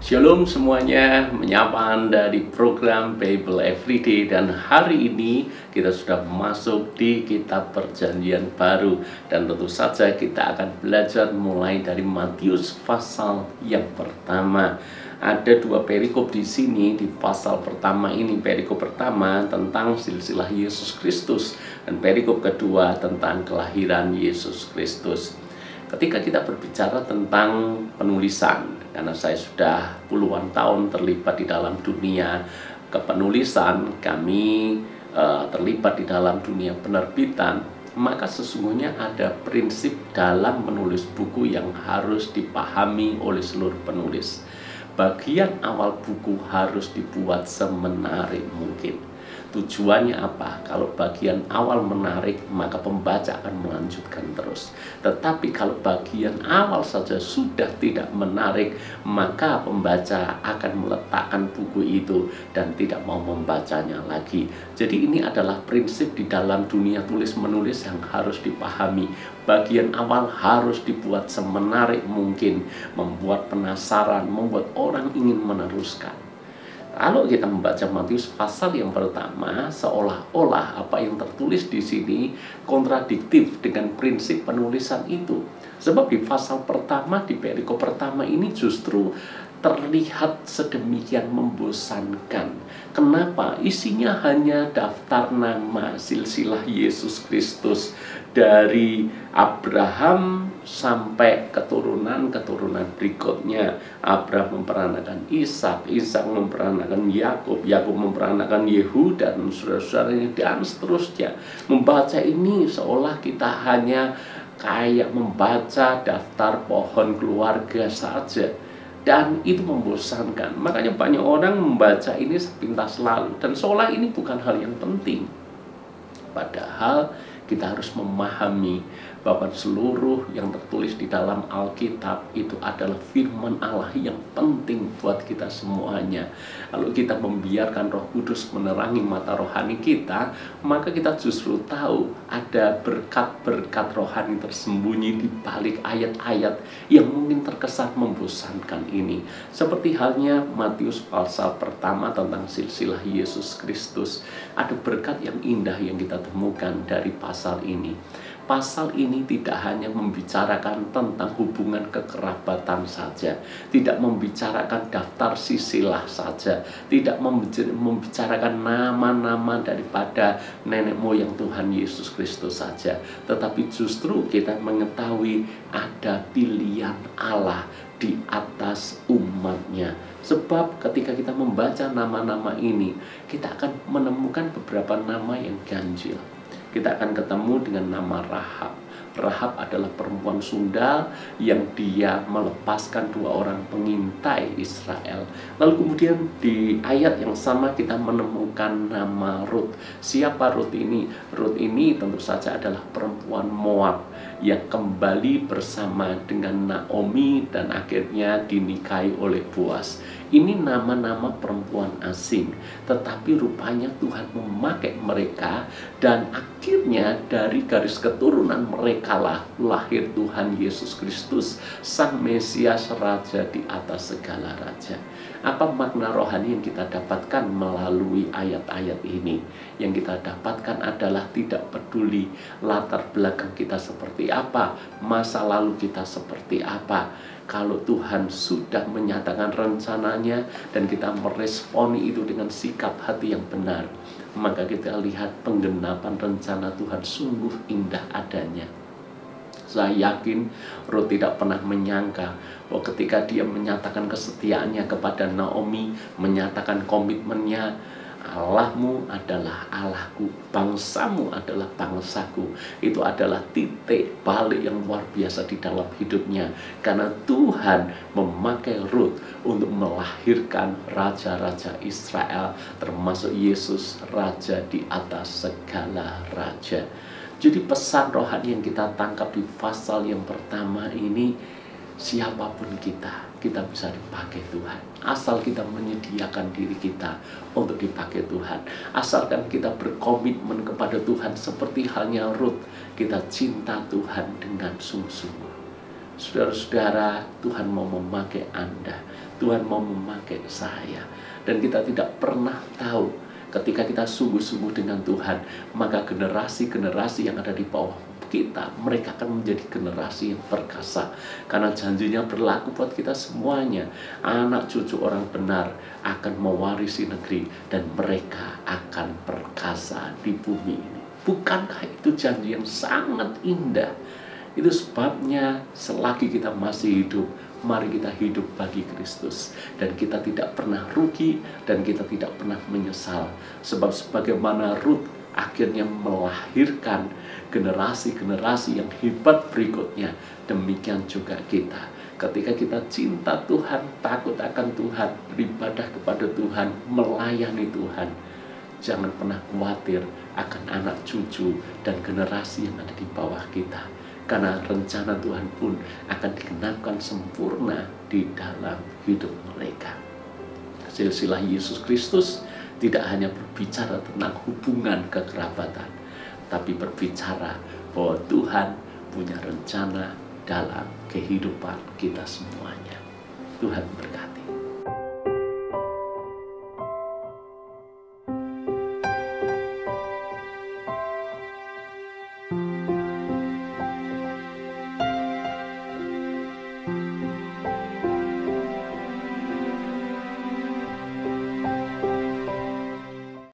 Shalom semuanya, menyapa Anda di program Bible Everyday. Dan hari ini kita sudah masuk di kitab perjanjian baru. Dan tentu saja kita akan belajar mulai dari Matius pasal yang pertama. Ada dua perikop di sini, di pasal pertama ini. Perikop pertama tentang silsilah Yesus Kristus, dan perikop kedua tentang kelahiran Yesus Kristus. Ketika kita berbicara tentang penulisan, karena saya sudah puluhan tahun terlibat di dalam dunia kepenulisan, kami terlibat di dalam dunia penerbitan, maka sesungguhnya ada prinsip dalam menulis buku yang harus dipahami oleh seluruh penulis. Bagian awal buku harus dibuat semenarik mungkin. Tujuannya apa? Kalau bagian awal menarik, maka pembaca akan melanjutkan terus. Tetapi kalau bagian awal saja sudah tidak menarik, maka pembaca akan meletakkan buku itu dan tidak mau membacanya lagi. Jadi ini adalah prinsip di dalam dunia tulis-menulis yang harus dipahami. Bagian awal harus dibuat semenarik mungkin, membuat penasaran, membuat orang ingin meneruskan. Kalau kita membaca Matius pasal yang pertama, seolah-olah apa yang tertulis di sini kontradiktif dengan prinsip penulisan itu. Sebab di pasal pertama, di perikop pertama ini justru terlihat sedemikian membosankan. Kenapa? Isinya hanya daftar nama silsilah Yesus Kristus dari Abraham sampai keturunan-keturunan berikutnya. Abraham memperanakan Ishak, Ishak memperanakan Yakub, Yakub memperanakan Yehuda dan saudara-saudaranya dan seterusnya. Membaca ini seolah kita hanya kayak membaca daftar pohon keluarga saja. Dan itu membosankan. Makanya banyak orang membaca ini sepintas lalu, dan seolah ini bukan hal yang penting. Padahal kita harus memahami bahwa seluruh yang tertulis di dalam Alkitab itu adalah firman Allah yang penting buat kita semuanya. Kalau kita membiarkan Roh Kudus menerangi mata rohani kita, maka kita justru tahu ada berkat-berkat rohani tersembunyi di balik ayat-ayat yang mungkin terkesan membosankan ini. Seperti halnya Matius pasal pertama tentang silsilah Yesus Kristus. Ada berkat yang indah yang kita temukan dari pasal ini. Pasal ini tidak hanya membicarakan tentang hubungan kekerabatan saja, tidak membicarakan daftar silsilah saja, tidak membicarakan nama-nama daripada nenek moyang Tuhan Yesus Kristus saja, tetapi justru kita mengetahui ada pilihan Allah di atas umatnya. Sebab ketika kita membaca nama-nama ini, kita akan menemukan beberapa nama yang ganjil. Kita akan ketemu dengan nama Rahab. Rahab adalah perempuan Sunda yang dia melepaskan dua orang pengintai Israel. Lalu kemudian di ayat yang sama kita menemukan nama Rut. Siapa Rut ini? Rut ini tentu saja adalah perempuan Moab yang kembali bersama dengan Naomi dan akhirnya dinikahi oleh Boas. Ini nama-nama perempuan asing, tetapi rupanya Tuhan memakai mereka, dan akhirnya dari garis keturunan mereka lah lahir Tuhan Yesus Kristus, Sang Mesias, Raja di atas segala raja. Apa makna rohani yang kita dapatkan melalui ayat-ayat ini? Yang kita dapatkan adalah tidak peduli latar belakang kita seperti apa, masa lalu kita seperti apa. Kalau Tuhan sudah menyatakan rencananya dan kita meresponi itu dengan sikap hati yang benar, maka kita lihat penggenapan rencana Tuhan sungguh indah adanya. Saya yakin Ruth tidak pernah menyangka bahwa ketika dia menyatakan kesetiaannya kepada Naomi, menyatakan komitmennya, Allahmu adalah Allahku, bangsamu adalah bangsaku. Itu adalah titik balik yang luar biasa di dalam hidupnya. Karena Tuhan memakai Ruth untuk melahirkan raja-raja Israel, termasuk Yesus, Raja di atas segala raja. Jadi pesan rohani yang kita tangkap di pasal yang pertama ini, siapapun kita bisa dipakai Tuhan. Asal kita menyediakan diri kita untuk dipakai Tuhan. Asalkan kita berkomitmen kepada Tuhan seperti halnya Ruth. Kita cinta Tuhan dengan sungguh-sungguh. Saudara-saudara, Tuhan mau memakai Anda. Tuhan mau memakai saya. Dan kita tidak pernah tahu, ketika kita sungguh-sungguh dengan Tuhan, maka generasi-generasi yang ada di bawah kita, mereka akan menjadi generasi yang perkasa. Karena janjinya berlaku buat kita semuanya. Anak cucu orang benar akan mewarisi negeri, dan mereka akan perkasa di bumi ini. Bukankah itu janji yang sangat indah? Itu sebabnya selagi kita masih hidup, mari kita hidup bagi Kristus. Dan kita tidak pernah rugi, dan kita tidak pernah menyesal. Sebab sebagaimana Rut akhirnya melahirkan generasi-generasi yang hebat berikutnya, demikian juga kita. Ketika kita cinta Tuhan, takut akan Tuhan, beribadah kepada Tuhan, melayani Tuhan, jangan pernah khawatir akan anak cucu dan generasi yang ada di bawah kita. Karena rencana Tuhan pun akan digenapkan sempurna di dalam hidup mereka. Silsilah Yesus Kristus tidak hanya berbicara tentang hubungan kekerabatan, tapi berbicara bahwa Tuhan punya rencana dalam kehidupan kita semuanya. Tuhan berkati.